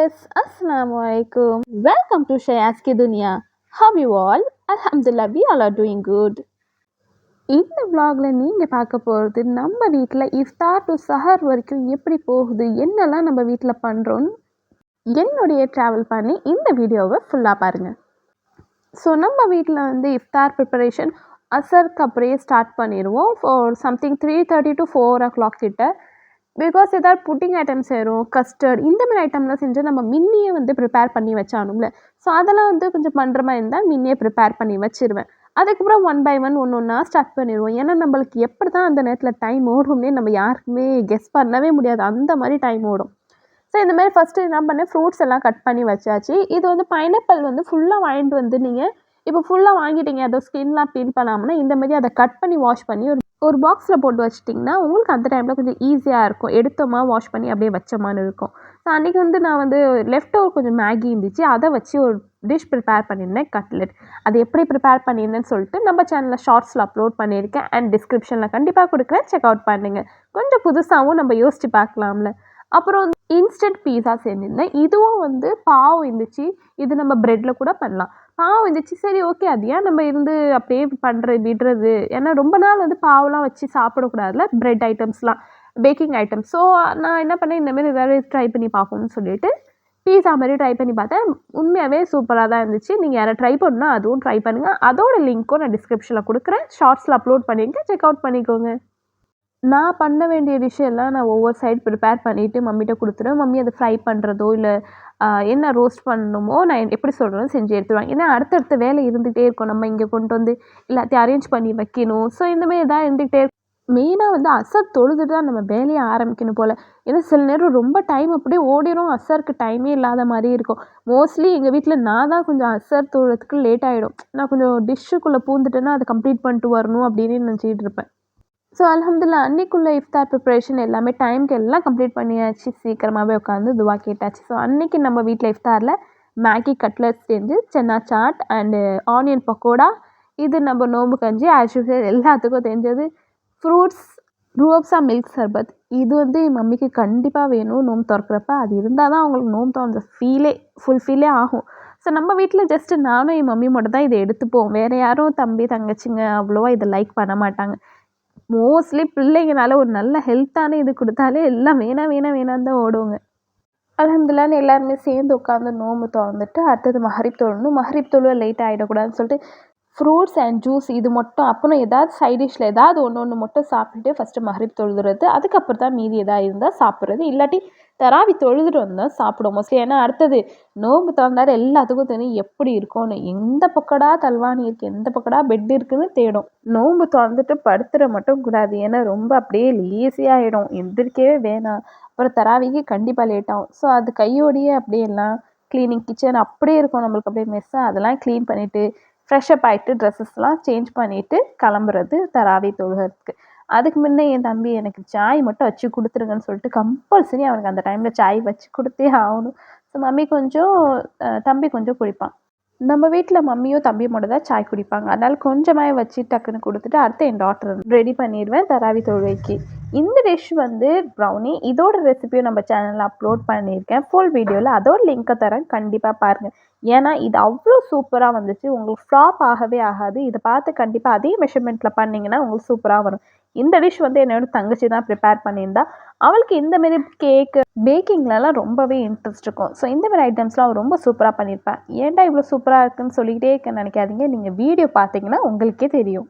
viewers, Assalamu alaikum. Welcome to Shayaz Ki Dunya. How you all? Alhamdulillah, we all are doing good. இந்த vlogல நீங்கள் பார்க்க போகிறது நம்ம வீட்டில் இஃப்தார் டு சஹர் வரைக்கும் எப்படி போகுது, என்னெல்லாம் நம்ம வீட்டில் பண்ணுறோன்னு என்னுடைய ட்ராவல் பண்ணி இந்த வீடியோவை ஃபுல்லாக பாருங்கள். ஸோ நம்ம வீட்டில் வந்து இஃப்தார் ப்ரிப்பரேஷன் அசருக்கு அப்படியே ஸ்டார்ட் பண்ணிடுவோம். ஃபார் சம்திங் 3:30 to 4 o'clock கிட்ட. பிகாஸ் ஏதாவது புட்டிங் ஐட்டம்ஸ் சேரும், கஸ்டர்ட் இந்த மாதிரி ஐட்டம்லாம் செஞ்சு நம்ம மின்னியே வந்து ப்ரிப்பேர் பண்ணி வச்சானுங்களே. ஸோ அதெல்லாம் வந்து கொஞ்சம் பண்ணுற மாதிரி இருந்தால் மின்னியே ப்ரிப்பேர் பண்ணி வச்சிருவேன். அதுக்கப்புறம் 1 by 1 ஒன்று ஒன்றா ஸ்டார்ட் பண்ணிடுவோம். ஏன்னா நம்மளுக்கு எப்படி தான் அந்த நேரத்தில் டைம் ஓடும்னே நம்ம யாருக்குமே கெஸ் பண்ணவே முடியாது, அந்த மாதிரி டைம் ஓடும். ஸோ இந்த மாதிரி ஃபஸ்ட்டு என்ன பண்ணேன், ஃப்ரூட்ஸ் எல்லாம் கட் பண்ணி வச்சாச்சு. இது வந்து பைனாப்பிள் வந்து ஃபுல்லாக வாங்கிட்டு வந்து நீங்கள் இப்போ ஃபுல்லாக வாங்கிட்டீங்க, அதை ஸ்கின்லாம் பீல் பண்ணாமன்னா இந்த மாதிரி அதை கட் பண்ணி வாஷ் பண்ணி ஒரு பாக்ஸில் போட்டு வச்சிட்டிங்கன்னா உங்களுக்கு அந்த டைமில் கொஞ்சம் ஈஸியாக இருக்கும். எடுத்தோமா வாஷ் பண்ணி அப்படியே வச்சோமான்னு இருக்கும். ஸோ அன்றைக்கி வந்து நான் வந்து லெஃப்ட் ஓவர் கொஞ்சம் மேகி இருந்துச்சு, அதை வச்சு ஒரு டிஷ் ப்ரிப்பேர் பண்ணியிருந்தேன், கட்லெட். அது எப்படி ப்ரிப்பேர் பண்ணியிருந்தேன்னு சொல்லிட்டு நம்ம சேனலில் ஷார்ட்ஸில் அப்லோட் பண்ணியிருக்கேன் அண்ட் டிஸ்கிரிப்ஷனில் கண்டிப்பாக கொடுக்குறேன், செக் அவுட் பண்ணுங்கள். கொஞ்சம் புதுசாகவும் நம்ம யோசித்து பார்க்கலாம்ல. அப்புறம் வந்து இன்ஸ்டன்ட் பீஸா செஞ்சுருந்தேன். இதுவும் வந்து பாவு இருந்துச்சு, இது நம்ம ப்ரெட்டில் கூட பண்ணலாம். பாவு இருந்துச்சு, சரி ஓகே அது ஏன் நம்ம இருந்து அப்படியே விடுறது. ஏன்னா ரொம்ப நாள் வந்து பாவெலாம் வச்சு சாப்பிடக்கூடாதுல, ப்ரெட் ஐட்டம்ஸ்லாம், பேக்கிங் ஐட்டம்ஸ். ஸோ நான் என்ன பண்ணேன், இந்தமாரி ஏதாவது ட்ரை பண்ணி பார்ப்போம்னு சொல்லிட்டு பீஸா மாதிரி ட்ரை பண்ணி பார்த்தேன். உண்மையாகவே சூப்பராக தான் இருந்துச்சு. நீங்கள் யாரை ட்ரை பண்ணணுன்னா அதுவும் ட்ரை பண்ணுங்கள். அதோட லிங்க்கும் நான் டிஸ்கிரிப்ஷனில் கொடுக்குறேன், ஷார்ட்ஸில் அப்லோட் பண்ணியிருக்கேன், செக் அவுட் பண்ணிக்கோங்க. நான் பண்ண வேண்டிய டிஷ் எல்லாம் நான் ஒவ்வொரு சைடு ப்ரிப்பேர் பண்ணிவிட்டு மம்மிகிட்ட கொடுத்துருவேன். மம்மி அதை ஃப்ரை பண்ணுறதோ இல்லை என்ன ரோஸ்ட் பண்ணணுமோ நான் எப்படி சொல்கிறேன்னு செஞ்சு எடுத்துருவாங்க. ஏன்னா அடுத்தடுத்த வேலை இருந்துகிட்டே இருக்கும், நம்ம இங்கே கொண்டு வந்து எல்லாத்தையும் அரேஞ்ச் பண்ணி வைக்கணும். ஸோ இந்தமாரி எதாவது இருந்துகிட்டே இருக்கும். மெயினாக வந்து அசர் தொழுதுட்டு தான் நம்ம வேலையை ஆரம்பிக்கணும் போல். ஏன்னா சில நேரம் ரொம்ப டைம் அப்படியே ஓடிடும், அசருக்கு டைமே இல்லாத மாதிரி இருக்கும். மோஸ்ட்லி எங்கள் வீட்டில் நான் தான் கொஞ்சம் அசர் தொழுறதுக்கு லேட் ஆகிடும். நான் கொஞ்சம் டிஷ்ஷுக்குள்ளே பூந்துட்டேன்னா அதை கம்ப்ளீட் பண்ணிட்டு வரணும் அப்படின்னு நினச்சிக்கிட்டு இருப்பேன். ஸோ அல்ஹம்துலில்லாஹ் அன்றைக்குள்ள இஃப்தார் ப்ரிப்ரேஷன் எல்லாமே டைமுக்கு எல்லாம் கம்ப்ளீட் பண்ணியாச்சு. சீக்கிரமாகவே உட்காந்து துவா கேட்டாச்சு. ஸோ அன்றைக்கி நம்ம வீட்டில் இஃப்தாரில் மேகி கட்லெட் செஞ்சு, சென்னா சாட் அண்டு ஆனியன் பக்கோடா, இது நம்ம நோம்பு கஞ்சி ஆஸ் யூசுவல் எல்லாத்துக்கும் தெரிஞ்சது. ஃப்ரூட்ஸ், ரூஅப்ஸா மில்க் சர்பத், இது வந்து என் மம்மிக்கு கண்டிப்பாக வேணும் நோம்பு திறக்கிறப்ப. அது இருந்தால் தான் அவங்களுக்கு நோம்பு திறந்த ஃபீலே ஆகும். ஸோ நம்ம வீட்டில் ஜஸ்ட்டு நானும் என் மம்மி மட்டும் தான் இதை எடுத்துப்போம். வேறு யாரும் தம்பி தங்கச்சிங்க அவ்வளோவா இதை லைக் பண்ண மாட்டாங்க. மோஸ்ட்லி பிள்ளைங்கனால ஒரு நல்ல ஹெல்த்தான இது கொடுத்தாலே எல்லாம் வேணாம் தான் ஓடுவாங்க. அல்ஹம்துலில்லாஹ்னு எல்லாருமே சேர்ந்து உட்காந்து நோம்பு திறந்துட்டு அடுத்தது மஹரிப் தொழணும். மஹரிப் தொழுவ லேட் ஆகிடக்கூடாதுன்னு சொல்லிட்டு ஃப்ரூட்ஸ் அண்ட் ஜூஸ் இது மட்டும், அப்புறம் ஏதாவது சைட் டிஷ்ஷில் ஏதாவது ஒன்று மட்டும் சாப்பிட்டுட்டு ஃபஸ்ட்டு மஹரிப் தொழுதுறது. அதுக்கப்புறம் தான் மீதி எதாவது இருந்தால் சாப்பிட்றது. இல்லாட்டி தராவி தொழுதுட்டு வந்தால் சாப்பிடுவோம் மோஸ்ட்லி. ஏன்னா அடுத்தது நோம்பு திறந்தாரு எல்லாத்துக்கும் தெரியும் எப்படி இருக்கும்னு. எந்த பக்கடா தல்வானி இருக்குது, எந்த பக்கடா பெட் இருக்குதுன்னு தேடும். நோம்பு திறந்துட்டு படுத்துற மட்டும் கூடாது, ஏன்னா ரொம்ப அப்படியே லேசியாகிடும், எந்திரிக்கவே வேணாம். அப்புறம் தராவிக்கு கண்டிப்பாக லேட் ஆகும். ஸோ அது கையோடையே அப்படியே எல்லாம் க்ளீனிங், கிச்சன் அப்படியே இருக்கும் நம்மளுக்கு அப்படியே மெஸ்ஸாக, அதெல்லாம் க்ளீன் பண்ணிவிட்டு ஃப்ரெஷ்அப் ஆகிட்டு ட்ரெஸ்ஸஸ்லாம் சேஞ்ச் பண்ணிவிட்டு கிளம்புறது தராவி தொழுகிறதுக்கு. அதுக்கு முன்னே என் தம்பி எனக்கு சாய் மட்டும் வச்சு கொடுத்துருங்கன்னு சொல்லிட்டு கம்பல்சரி அவனுக்கு அந்த டைமில் சாய் வச்சு கொடுத்தே ஆகணும். ஸோ மம்மி கொஞ்சம் தம்பி கொஞ்சம் குடிப்பான். நம்ம வீட்டில் மம்மியும் தம்பியும் மட்டும் தான் சாய் குடிப்பாங்க. அதனால் கொஞ்சமாக வச்சு டக்குன்னு கொடுத்துட்டு அடுத்து என் டாக்டர் ரெடி பண்ணிடுவேன் தராவி தொழுகைக்கு. இந்த டிஷ் வந்து ப்ரௌனி, இதோட ரெசிபியும் நம்ம சேனலில் அப்லோட் பண்ணியிருக்கேன் ஃபுல் வீடியோவில். அதோட லிங்க்கை தரேன், கண்டிப்பாக பாருங்கள். ஏன்னா இது அவ்வளோ சூப்பராக வந்துச்சு, உங்களுக்கு ஃப்ளாப் ஆகவே ஆகாது. இதை பார்த்து கண்டிப்பாக அதே மெஷர்மெண்ட்டில் பண்ணிங்கன்னா உங்களுக்கு சூப்பராக வரும். இந்த டிஷ் வந்து என்னோட தங்கச்சி தான் ப்ரிப்பேர் பண்ணியிருந்தா. அவளுக்கு இந்தமாரி கேக்கு பேக்கிங்லலாம் ரொம்பவே இன்ட்ரெஸ்ட் இருக்கும். ஸோ இந்தமாரி ஐட்டம்ஸ்லாம் அவள் ரொம்ப சூப்பராக பண்ணியிருப்பேன். ஏன்டா இவ்வளோ சூப்பராக இருக்குன்னு சொல்லிக்கிட்டே இருக்க நினைக்காதீங்க, நீங்கள் வீடியோ பார்த்தீங்கன்னா உங்களுக்கே தெரியும்.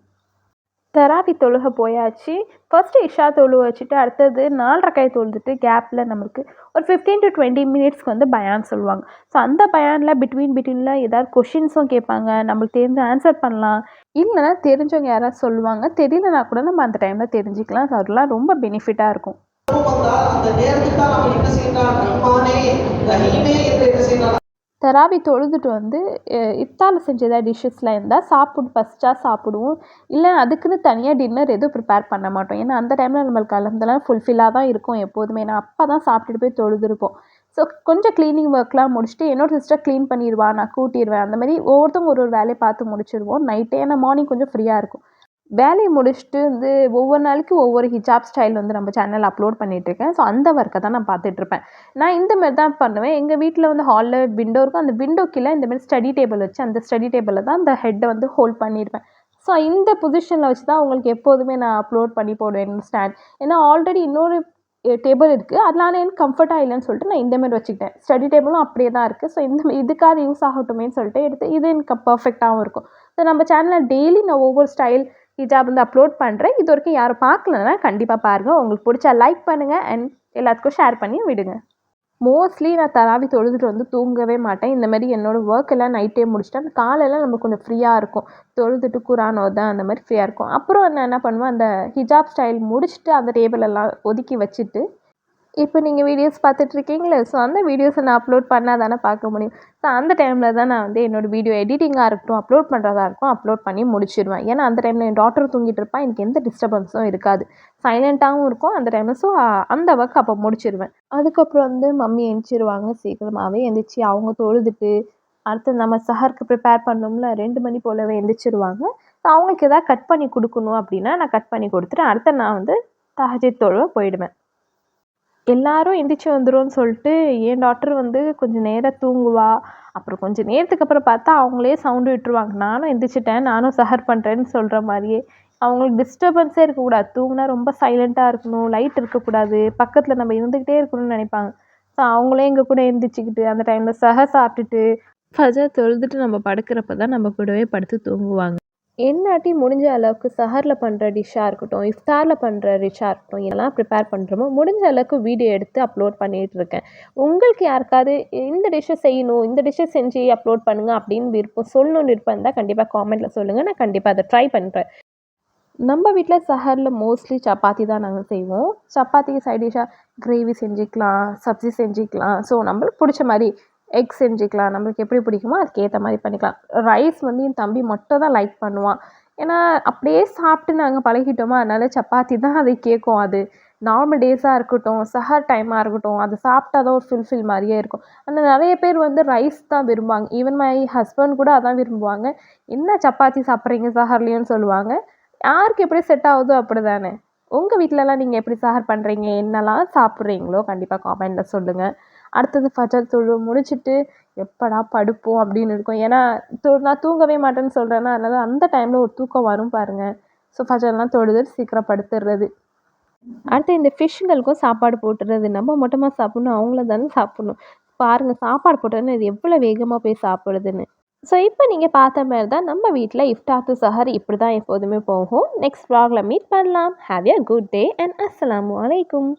தராவி தொழுகை போயாச்சு. ஃபஸ்ட்டு இஷா தொழு வச்சுட்டு அடுத்தது 4 ரக்காய் தொழுதுட்டு கேப்பில் நம்மளுக்கு ஒரு 15 to 20 மினிட்ஸ்க்கு வந்து பயான் சொல்லுவாங்க. ஸோ அந்த பயானில் பிட்வீனில் ஏதாவது கொஷின்ஸும் கேட்பாங்க, நம்மளுக்கு தெரிஞ்ச ஆன்சர் பண்ணலாம். இல்லைனா தெரிஞ்சவங்க யாராவது சொல்லுவாங்க, தெரியலனா கூட நம்ம அந்த டைமில் தெரிஞ்சுக்கலாம். ஸோ அதெல்லாம் ரொம்ப பெனிஃபிட்டாக இருக்கும். தராவி தொழுதுட்டு வந்து இஃப்தாரில் செஞ்ச ஏதாவது டிஷ்ஷஸ்லாம் இருந்தால் ஃபஸ்ட்டாக சாப்பிடுவோம். இல்லை அதுக்குன்னு தனியாக டின்னர் எதுவும் ப்ரிப்பேர் பண்ண மாட்டோம். ஏன்னா அந்த டைமில் நம்மளுக்கு அல்ஹம்துலில்லாஹ் ஃபுல்ஃபில்லாக தான் இருக்கும் எப்போதுமே. நான் அப்போ தான் சாப்பிட்டுட்டு போய் தொழுதுருப்போம். ஸோ கொஞ்சம் க்ளீனிங் ஒர்க்லாம் முடிச்சுட்டு என்னோட சிஸ்டர் க்ளீன் பண்ணிடுவா, நான் கூட்டிடுவேன். அந்த மாதிரி ஒவ்வொருத்தவங்க ஒரு வேலையை பார்த்து முடிச்சிடுவோம் நைட்டே. ஏன்னா மார்னிங் கொஞ்சம் ஃப்ரீயாக இருக்கும். வேலையை முடிச்சுட்டு வந்து ஒவ்வொரு நாளைக்கு ஒவ்வொரு ஹிஜாப் ஸ்டைல் வந்து நம்ம சேனலில் அப்லோட் பண்ணிகிட்ருக்கேன். ஸோ அந்த ஒர்க்கை தான் நான் பார்த்துட்ருப்பேன். நான் இந்த மாரி தான் பண்ணுவேன். எங்கள் வீட்டில் வந்து ஹாலில் விண்டோ இருக்கும். அந்த விண்டோ கீழே இந்த மாரி ஸ்டடி டேபிள் வச்சு அந்த ஸ்டடி டேபிளில் தான் அந்த ஹெட்டை வந்து ஹோல்ட் பண்ணியிருப்பேன். ஸோ இந்த பொசிஷனில் வச்சு தான் உங்களுக்கு எப்போதுமே நான் அப்லோட் பண்ணி போடுவேன் ஸ்டாண்ட். ஏன்னா ஆல்ரெடி இன்னொரு டேபிள் இருக்குது. அதனால எனக்கு கம்ஃபர்ட்டாக இல்லைன்னு சொல்லிட்டு நான் இந்த மாரி வச்சுக்கிட்டேன். ஸ்டடி டேபிளும் அப்படியே தான் இருக்குது. ஸோ இதுக்காவது யூஸ் ஆகட்டுமேன்னு சொல்லிட்டு எடுத்து இது எனக்கு பர்ஃபெக்டாகவும் இருக்கும். ஸோ நம்ம சேனலில் டெய்லி நான் ஒவ்வொரு ஸ்டைல் ஹிஜாப் வந்து அப்லோட் பண்ணுறேன். இது வரைக்கும் யாரும் பார்க்கலன்னா கண்டிப்பாக பாருங்கள். உங்களுக்கு பிடிச்சா லைக் பண்ணுங்கள் அண்ட் எல்லாத்துக்கும் ஷேர் பண்ணி விடுங்க. மோஸ்ட்லி நான் தராவி தொழுதுட்டு வந்து தூங்கவே மாட்டேன். இந்த மாதிரி என்னோடய ஒர்க் எல்லாம் நைட்டே முடிச்சுட்டு அந்த காலையில் நமக்கு கொஞ்சம் ஃப்ரீயாக இருக்கும். தொழுதுட்டு குரான் ஓத அந்த மாதிரி ஃப்ரீயாக இருக்கும். அப்புறம் நான் என்ன பண்ணுவேன், அந்த ஹிஜாப் ஸ்டைல் முடிச்சுட்டு அந்த டேபிள் எல்லாம் ஒதுக்கி வச்சுட்டு இப்போ நீங்கள் வீடியோஸ் பார்த்துட்ருக்கீங்களே, ஸோ அந்த வீடியோஸை நான் அப்லோட் பண்ணால் தானே பார்க்க முடியும். ஸோ அந்த டைமில் தான் நான் வந்து என்னோடய வீடியோ எடிட்டிங்காக இருக்கட்டும், அப்லோட் பண்ணுறதா இருக்கும், அப்லோட் பண்ணி முடிச்சிடுவேன். ஏன்னா அந்த டைமில் என் டாட்டர் தூங்கிட்டு இருப்பான். எனக்கு எந்த டிஸ்டர்பன்ஸும் இருக்காது. சைலண்ட்டாகவும் இருக்கும் அந்த டைமில். ஸோ அந்த ஒர்க் அப்போ முடிச்சிடுவேன். அதுக்கப்புறம் வந்து மம்மி எந்திரிச்சிருவாங்க. சீக்கிரமாகவே எந்திரிச்சு அவங்க தொழுதுட்டு அடுத்து நம்ம சஹருக்கு ப்ரிப்பேர் பண்ணோம்ல 2 மணி போலவே எந்திரிச்சிருவாங்க. ஸோ அவங்களுக்கு எதாவது கட் பண்ணி கொடுக்கணும் அப்படின்னா நான் கட் பண்ணி கொடுத்துட்டு அடுத்து நான் வந்து தஹஜ்ஜுத் தொழுவ போயிடுவேன். எல்லாரும் எந்திரிச்சு வந்துரும்னு சொல்லிட்டு என் டாட்டர் வந்து கொஞ்சம் நேரம் தூங்குவா. அப்புறம் கொஞ்சம் நேரத்துக்கு அப்புறம் பார்த்தா அவங்களே சவுண்டு விட்டுருவாங்க. நானும் எந்திரிச்சிட்டேன், நானும் சஹர் பண்ணுறேன்னு சொல்கிற மாதிரியே. அவங்களுக்கு டிஸ்டர்பன்ஸே இருக்கக்கூடாது. தூங்கினா ரொம்ப சைலண்ட்டாக இருக்கணும், லைட் இருக்கக்கூடாது, பக்கத்தில் நம்ம இருந்துக்கிட்டே இருக்கணும்னு நினைப்பாங்க. ஸோ அவங்களே எங்கள் கூட எந்திரிச்சிக்கிட்டு அந்த டைமில் சஹர் சாப்பிட்டுட்டு ஃபஜர் தொழுதுட்டு நம்ம படுக்கிறப்ப தான் நம்ம கூடவே படுத்து தூங்குவாங்க. என்னாட்டி முடிஞ்ச அளவுக்கு சஹரில் பண்ணுற டிஷ்ஷாக இருக்கட்டும், இஃப்தாரில் பண்ணுற டிஷ்ஷாக இருக்கட்டும், இதெல்லாம் ப்ரிப்பேர் பண்ணுறோமோ முடிஞ்ச அளவுக்கு வீடியோ எடுத்து அப்லோட் பண்ணிகிட்ருக்கேன். உங்களுக்கு யாருக்காவது இந்த டிஷ்ஷை செய்யணும், இந்த டிஷ்ஷை செஞ்சு அப்லோட் பண்ணுங்கள் அப்படின்னு சொல்லணும்னு விருப்பம் இருந்தால் கண்டிப்பாக காமெண்ட்டில் சொல்லுங்கள். நான் கண்டிப்பாக அதை ட்ரை பண்ணுறேன். நம்ம வீட்டில் சஹரில் மோஸ்ட்லி சப்பாத்தி தான் நாங்கள் செய்வோம். சப்பாத்திக்கு சைட் டிஷ்ஷாக கிரேவி செஞ்சுக்கலாம், சப்ஜி செஞ்சுக்கலாம். ஸோ நம்மளுக்கு பிடிச்ச மாதிரி எக் செஞ்சுக்கலாம். நம்மளுக்கு எப்படி பிடிக்குமோ அதுக்கு ஏற்ற மாதிரி பண்ணிக்கலாம். ரைஸ் வந்து என் தம்பி மட்டும் தான் லைக் பண்ணுவான். ஏன்னா அப்படியே சாப்பிட்டு நாங்கள் பழகிட்டோமா, அதனால சப்பாத்தி தான் அதை கேட்கும். அது நார்மல் டேஸாக இருக்கட்டும், சஹர் டைமாக இருக்கட்டும், அது சாப்பிட்டா தான் ஒரு ஃபுல்ஃபில் மாதிரியே இருக்கும். ஆனால் நிறைய பேர் வந்து ரைஸ் தான் விரும்புவாங்க. ஈவன் மை ஹஸ்பண்ட் கூட அதான் விரும்புவாங்க. என்ன சப்பாத்தி சாப்பிட்றீங்க சஹர்லேயும்னு சொல்லுவாங்க. யாருக்கு எப்படி செட் ஆகுதோ அப்படி தானே. உங்கள் வீட்டிலலாம் நீங்கள் எப்படி சஹர் பண்ணுறீங்க, என்னெல்லாம் சாப்பிட்றீங்களோ கண்டிப்பாக காமெண்ட்டில் சொல்லுங்கள். அடுத்தது ஃபஜர் தொழு முடிச்சுட்டு எப்படா படுப்போம் அப்படின்னு இருக்கும். ஏன்னா நான் தூங்கவே மாட்டேன்னு சொல்கிறேன்னா, அதனால் அந்த டைமில் ஒரு தூக்கம் வரும் பாருங்கள். ஸோ ஃபஜர்லாம் தொழுதுட்டு சீக்கிரம் படுத்துடுறது. அடுத்து இந்த ஃபிஷ்ஷுங்களுக்கும் சாப்பாடு போட்டுறது. நம்ம மொத்தமாக சாப்பிட்ணும், அவங்கள தானே சாப்பிட்ணும். பாருங்கள் சாப்பாடு போட்டோன்னே இது எவ்வளோ வேகமாக போய் சாப்பிடுதுன்னு. ஸோ இப்போ நீங்கள் பார்த்த மாதிரி தான் நம்ம வீட்டில் இஃப்தார் டு சஹர் இப்படி தான் எப்போதுமே போகும். நெக்ஸ்ட் vlogல மீட் பண்ணலாம். Have a good day and அஸ்ஸலாமு அலைக்கும்.